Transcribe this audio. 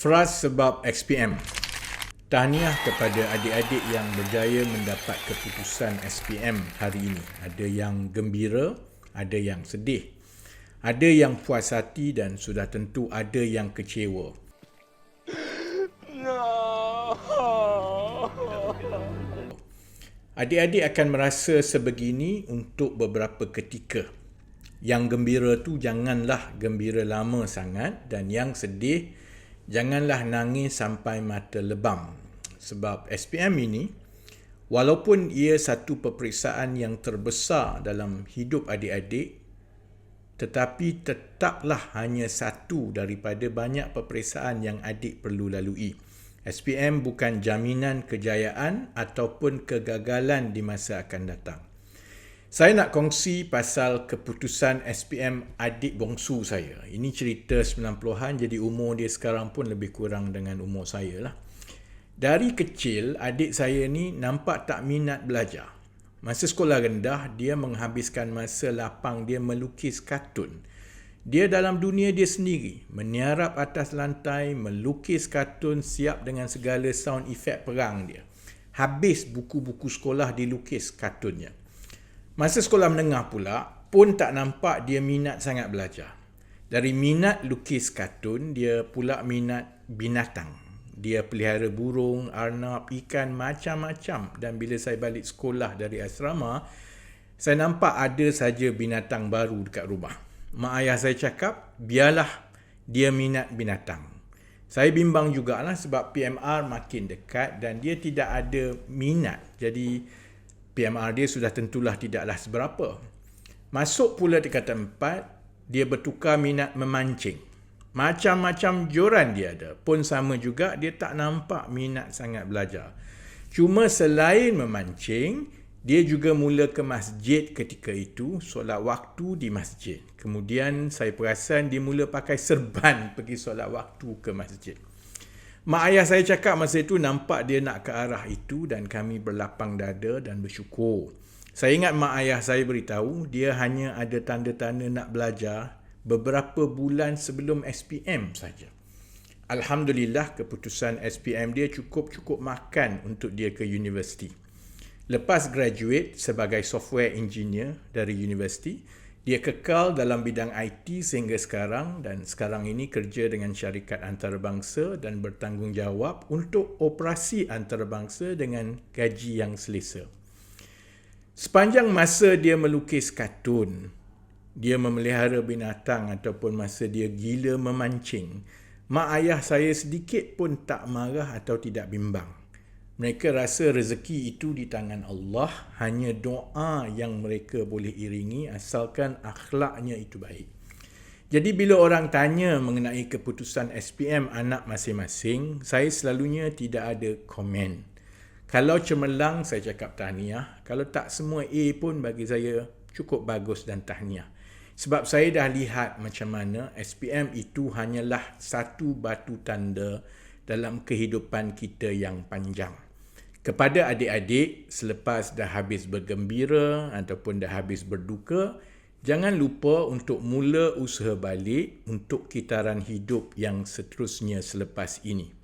Fras sebab SPM. Tahniah kepada adik-adik yang berjaya mendapat keputusan SPM hari ini. Ada yang gembira, ada yang sedih. Ada yang puas hati dan sudah tentu ada yang kecewa. Adik-adik akan merasa sebegini untuk beberapa ketika. Yang gembira tu janganlah gembira lama sangat, dan yang sedih janganlah nangis sampai mata lebam. Sebab SPM ini, walaupun ia satu peperiksaan yang terbesar dalam hidup adik-adik, tetapi tetaplah hanya satu daripada banyak peperiksaan yang adik perlu lalui. SPM bukan jaminan kejayaan ataupun kegagalan di masa akan datang. Saya nak kongsi pasal keputusan SPM adik bongsu saya. Ini cerita 90-an, jadi umur dia sekarang pun lebih kurang dengan umur saya lah. Dari kecil, adik saya ni nampak tak minat belajar. Masa sekolah rendah, dia menghabiskan masa lapang dia melukis kartun. Dia dalam dunia dia sendiri, meniarap atas lantai, melukis kartun siap dengan segala sound effect perang dia. Habis buku-buku sekolah dilukis kartunnya. Masa sekolah menengah pula, pun tak nampak dia minat sangat belajar. Dari minat lukis kartun, dia pula minat binatang. Dia pelihara burung, arnab, ikan, macam-macam. Dan bila saya balik sekolah dari asrama, saya nampak ada saja binatang baru dekat rumah. Mak ayah saya cakap, biarlah dia minat binatang. Saya bimbang jugalah sebab PMR makin dekat dan dia tidak ada minat. Jadi PMR dia sudah tentulah tidaklah seberapa. Masuk pula tingkatan 4, dia bertukar minat memancing. Macam-macam joran dia ada. Pun sama juga, dia tak nampak minat sangat belajar. Cuma selain memancing, dia juga mula ke masjid ketika itu, solat waktu di masjid. Kemudian saya perasan dia mula pakai serban pergi solat waktu ke masjid. Mak ayah saya cakap masa itu nampak dia nak ke arah itu dan kami berlapang dada dan bersyukur. Saya ingat mak ayah saya beritahu dia hanya ada tanda-tanda nak belajar beberapa bulan sebelum SPM saja. Alhamdulillah keputusan SPM dia cukup makan untuk dia ke universiti. Lepas graduate sebagai software engineer dari universiti, dia kekal dalam bidang IT sehingga sekarang dan sekarang ini kerja dengan syarikat antarabangsa dan bertanggungjawab untuk operasi antarabangsa dengan gaji yang selesa. Sepanjang masa dia melukis kartun, dia memelihara binatang ataupun masa dia gila memancing, mak ayah saya sedikit pun tak marah atau tidak bimbang. Mereka rasa rezeki itu di tangan Allah, hanya doa yang mereka boleh iringi asalkan akhlaknya itu baik. Jadi bila orang tanya mengenai keputusan SPM anak masing-masing, saya selalunya tidak ada komen. Kalau cemerlang, saya cakap tahniah. Kalau tak semua A pun bagi saya cukup bagus dan tahniah. Sebab saya dah lihat macam mana SPM itu hanyalah satu batu tanda dalam kehidupan kita yang panjang. Kepada adik-adik, selepas dah habis bergembira ataupun dah habis berduka, jangan lupa untuk mula usaha balik untuk kitaran hidup yang seterusnya selepas ini.